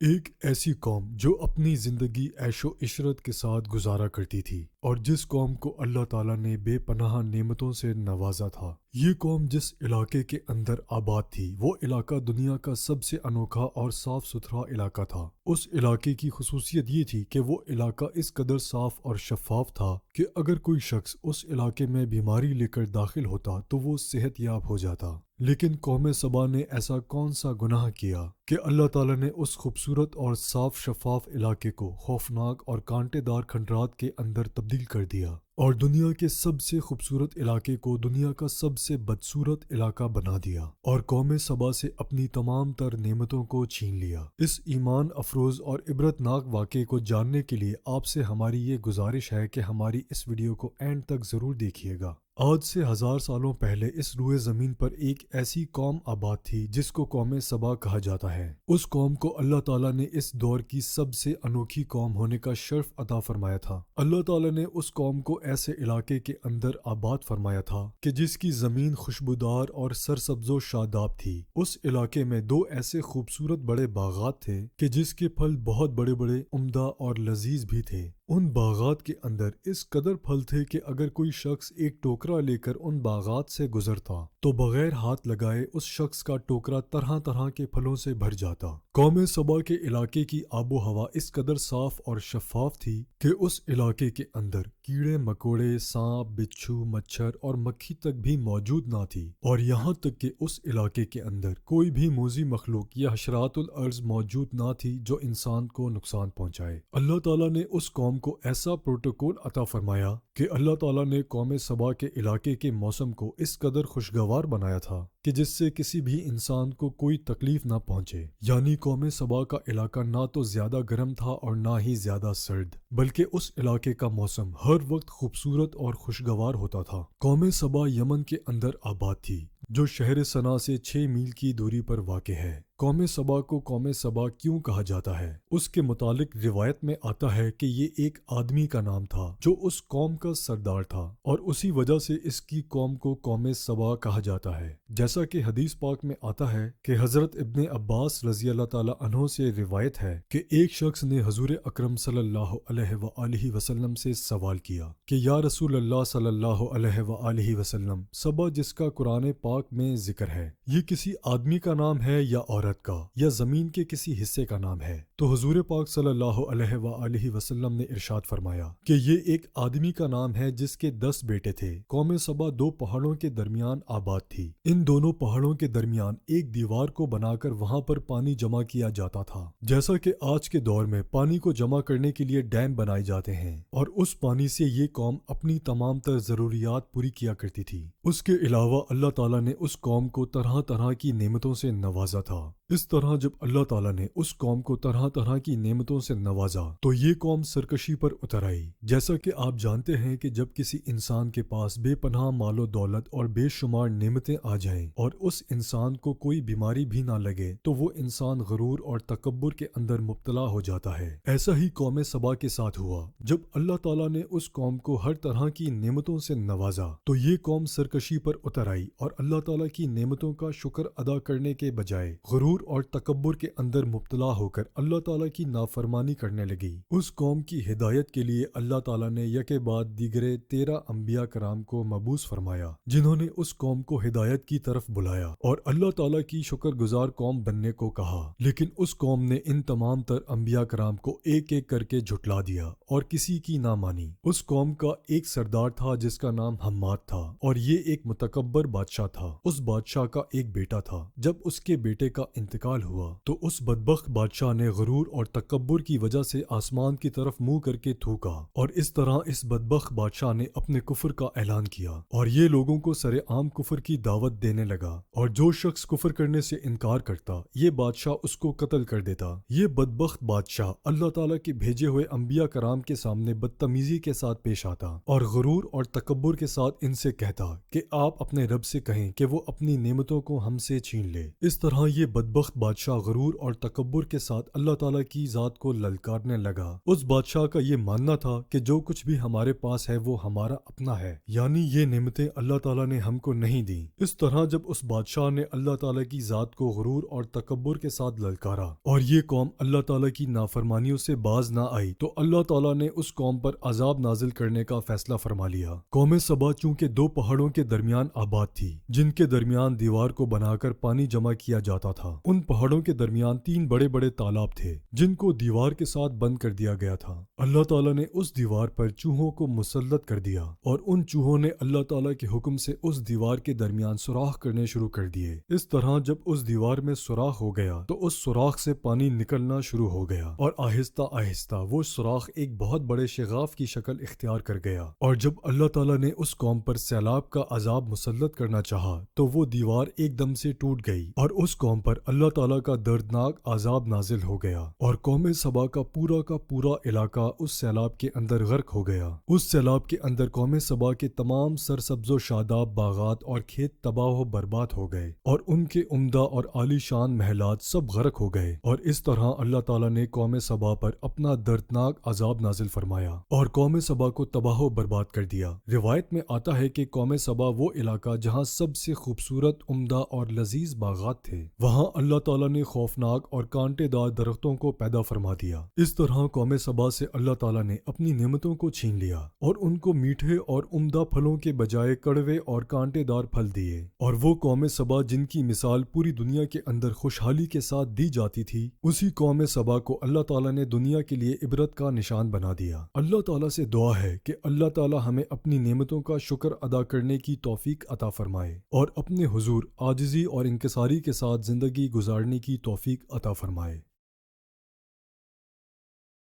ایک ایسی قوم جو اپنی زندگی عیش و عشرت کے ساتھ گزارا کرتی تھی اور جس قوم کو اللہ تعالیٰ نے بے پناہ نعمتوں سے نوازا تھا۔ یہ قوم جس علاقے کے اندر آباد تھی وہ علاقہ دنیا کا سب سے انوکھا اور صاف ستھرا علاقہ تھا۔ اس علاقے کی خصوصیت یہ تھی کہ وہ علاقہ اس قدر صاف اور شفاف تھا کہ اگر کوئی شخص اس علاقے میں بیماری لے کر داخل ہوتا تو وہ صحت یاب ہو جاتا۔ لیکن قوم سبا نے ایسا کون سا گناہ کیا کہ اللہ تعالیٰ نے اس خوبصورت اور صاف شفاف علاقے کو خوفناک اور کانٹے دار کھنڈرات کے اندر تبدیل کر دیا اور دنیا کے سب سے خوبصورت علاقے کو دنیا کا سب سے بدصورت علاقہ بنا دیا اور قوم سبا سے اپنی تمام تر نعمتوں کو چھین لیا۔ اس ایمان افروز اور عبرتناک واقعے کو جاننے کے لیے آپ سے ہماری یہ گزارش ہے کہ ہماری اس ویڈیو کو اینڈ تک ضرور دیکھیے گا۔ آج سے 1000 سالوں پہلے اس روئے زمین پر ایک ایسی قوم آباد تھی جس کو قوم سبا کہا جاتا ہے۔ اس قوم کو اللہ تعالیٰ نے اس دور کی سب سے انوکھی قوم ہونے کا شرف عطا فرمایا تھا۔ اللہ تعالیٰ نے اس قوم کو ایسے علاقے کے اندر آباد فرمایا تھا کہ جس کی زمین خوشبودار اور سرسبز و شاداب تھی۔ اس علاقے میں 2 ایسے خوبصورت بڑے باغات تھے کہ جس کے پھل بہت بڑے بڑے، عمدہ اور لذیذ بھی تھے۔ ان باغات کے اندر اس قدر پھل تھے کہ اگر کوئی شخص ایک ٹوکرا لے کر ان باغات سے گزرتا تو بغیر ہاتھ لگائے اس شخص کا ٹوکرا طرح طرح کے پھلوں سے بھر جاتا۔ قوم سبا کے علاقے کی آب و ہوا اس قدر صاف اور شفاف تھی کہ اس علاقے کے اندر کیڑے مکوڑے، سانپ، بچھو، مچھر اور مکھی تک بھی موجود نہ تھی، اور یہاں تک کہ اس علاقے کے اندر کوئی بھی موذی مخلوق یا حشرات الارض موجود نہ تھی جو انسان کو نقصان پہنچائے۔ اللہ تعالیٰ نے اس قوم کو ایسا پروٹوکول عطا فرمایا کہ اللہ تعالیٰ نے قوم سبا کے علاقے کے موسم کو اس قدر خوشگوار بنایا تھا کہ جس سے کسی بھی انسان کو کوئی تکلیف نہ پہنچے۔ یعنی قوم سبا کا علاقہ نہ تو زیادہ گرم تھا اور نہ ہی زیادہ سرد، بلکہ اس علاقے کا موسم ہر وقت خوبصورت اور خوشگوار ہوتا تھا۔ قوم سبا یمن کے اندر آباد تھی جو شہر صنعا سے 6 میل کی دوری پر واقع ہے۔ قوم سبا کو قوم سبا کیوں کہا جاتا ہے؟ اس کے متعلق روایت میں آتا ہے کہ یہ ایک آدمی کا نام تھا جو اس قوم کا سردار تھا اور اسی وجہ سے اس کی قوم کو قوم سبا کہا جاتا ہے۔ جیسا کہ حدیث پاک میں آتا ہے کہ حضرت ابن عباس رضی اللہ تعالیٰ عنہ سے روایت ہے کہ ایک شخص نے حضور اکرم صلی اللہ علیہ وآلہ وسلم سے سوال کیا کہ یا رسول اللہ صلی اللہ علیہ وآلہ وسلم، سبا جس کا قرآن پاک میں ذکر ہے، یہ کسی آدمی کا نام ہے یا عورت کا یا زمین کے کسی حصے کا نام ہے؟ تو حضور پاک صلی اللہ علیہ وآلہ وسلم نے ارشاد فرمایا کہ یہ ایک آدمی کا نام ہے جس کے 10 بیٹے تھے۔ قوم سبا 2 پہاڑوں کے درمیان آباد تھی۔ ان دونوں پہاڑوں کے درمیان ایک دیوار کو بنا کر وہاں پر پانی جمع کیا جاتا تھا، جیسا کہ آج کے دور میں پانی کو جمع کرنے کے لیے ڈیم بنائے جاتے ہیں، اور اس پانی سے یہ قوم اپنی تمام تر ضروریات پوری کیا کرتی تھی۔ اس کے علاوہ اللہ تعالیٰ نے اس قوم کو طرح طرح کی نعمتوں سے نوازا تھا۔ اس طرح جب اللہ تعالیٰ نے اس قوم کو طرح طرح کی نعمتوں سے نوازا تو یہ قوم سرکشی پر اتر آئی۔ جیسا کہ آپ جانتے ہیں کہ جب کسی انسان کے پاس بے پناہ مال و دولت اور بے شمار نعمتیں آ جائیں اور اس انسان کو کوئی بیماری بھی نہ لگے تو وہ انسان غرور اور تکبر کے اندر مبتلا ہو جاتا ہے۔ ایسا ہی قوم سبا کے ساتھ ہوا۔ جب اللہ تعالیٰ نے اس قوم کو ہر طرح کی نعمتوں سے نوازا تو یہ قوم سرکشی پر اتر آئی اور اللہ تعالیٰ کی نعمتوں کا شکر ادا کرنے کے بجائے غرور اور تکبر کے اندر مبتلا ہو کر اللہ تعالیٰ کی نافرمانی کرنے لگی۔ اس قوم کی ہدایت کے لیے اللہ تعالیٰ نے یکے بعد دیگرے 13 انبیاء کرام کو مبعوث فرمایا جنہوں نے اس قوم کو ہدایت کی طرف بلایا اور اللہ تعالیٰ کی شکر گزار قوم بننے کو کہا، لیکن اس قوم نے ان تمام تر انبیاء کرام کو ایک ایک کر کے جھٹلا دیا اور کسی کی نہ مانی۔ اس قوم کا ایک سردار تھا جس کا نام حماد تھا اور یہ ایک متکبر بادشاہ تھا۔ اس بادشاہ کا ایک بیٹا تھا۔ جب اس کے بیٹے کا انتقال ہوا تو اس بدبخت بادشاہ نے غرور اور تکبر کی وجہ سے آسمان کی طرف منہ کر کے تھوکا، اور اس طرح اس بدبخت بادشاہ نے اپنے کفر کا اعلان کیا اور یہ لوگوں کو سر عام کفر کی دعوت دینے لگا، اور جو شخص کفر کرنے سے انکار کرتا یہ بادشاہ اس کو قتل کر دیتا۔ یہ بدبخت بادشاہ اللہ تعالیٰ کے بھیجے ہوئے انبیاء کرام کے سامنے بدتمیزی کے ساتھ پیش آتا اور غرور اور تکبر کے ساتھ ان سے کہتا کہ آپ اپنے رب سے کہیں کہ وہ اپنی نعمتوں کو ہم سے چھین لے۔ اس طرح یہ بدبخت بدبخت بادشاہ غرور اور تکبر کے ساتھ اللہ تعالیٰ کی ذات کو للکارنے لگا۔ اس بادشاہ کا یہ ماننا تھا کہ جو کچھ بھی ہمارے پاس ہے وہ ہمارا اپنا ہے، یعنی یہ نعمتیں اللہ تعالیٰ نے ہم کو نہیں دیں۔ اس طرح جب اس بادشاہ نے اللہ تعالیٰ کی ذات کو غرور اور تکبر کے ساتھ للکارا اور یہ قوم اللہ تعالیٰ کی نافرمانیوں سے باز نہ آئی تو اللہ تعالیٰ نے اس قوم پر عذاب نازل کرنے کا فیصلہ فرما لیا۔ قوم سبا چونکہ دو پہاڑوں کے درمیان آباد تھی جن کے درمیان دیوار کو بنا کر پانی جمع کیا جاتا تھا، ان پہاڑوں کے درمیان 3 بڑے بڑے تالاب تھے جن کو دیوار کے ساتھ بند کر دیا گیا تھا۔ اللہ تعالیٰ نے اس دیوار پر چوہوں کو مسلط کر دیا اور ان چوہوں نے اللہ تعالیٰ کے حکم سے اس دیوار کے درمیان سوراخ کرنے شروع کر دیے۔ اس طرح جب اس دیوار میں سوراخ ہو گیا تو اس سوراخ سے پانی نکلنا شروع ہو گیا اور آہستہ آہستہ وہ سوراخ ایک بہت بڑے شگاف کی شکل اختیار کر گیا، اور جب اللہ تعالیٰ نے اس قوم پر سیلاب کا عذاب مسلط کرنا چاہا تو وہ دیوار ایک دم سے ٹوٹ گئی اور اس قوم پر اللہ تعالیٰ کا دردناک عذاب نازل ہو گیا، اور قوم سبا کا پورا علاقہ اس سیلاب کے اندر غرق ہو گیا۔ اس سیلاب کے اندر قوم سبا کے تمام سرسبز و شاداب باغات اور کھیت تباہ و برباد ہو گئے اور ان کے عمدہ اور عالی شان محلات سب غرق ہو گئے، اور اس طرح اللہ تعالیٰ نے قوم سبا پر اپنا دردناک عذاب نازل فرمایا اور قوم سبا کو تباہ و برباد کر دیا۔ روایت میں آتا ہے کہ قوم سبا وہ علاقہ جہاں سب سے خوبصورت، عمدہ اور لذیذ باغات تھے، وہاں اللہ تعالیٰ نے خوفناک اور کانٹے دار درختوں کو پیدا فرما دیا۔ اس طرح قوم سبا سے اللہ تعالیٰ نے اپنی نعمتوں کو چھین لیا اور ان کو میٹھے اور عمدہ پھلوں کے بجائے کڑوے اور کانٹے دار پھل دیے، اور وہ قوم سبا جن کی مثال پوری دنیا کے اندر خوشحالی کے ساتھ دی جاتی تھی، اسی قوم سبا کو اللہ تعالیٰ نے دنیا کے لیے عبرت کا نشان بنا دیا۔ اللہ تعالیٰ سے دعا ہے کہ اللہ تعالیٰ ہمیں اپنی نعمتوں کا شکر ادا کرنے کی توفیق عطا فرمائے اور اپنے حضور عاجزی اور انکساری کے ساتھ زندگی گزارنے کی توفیق عطا فرمائے۔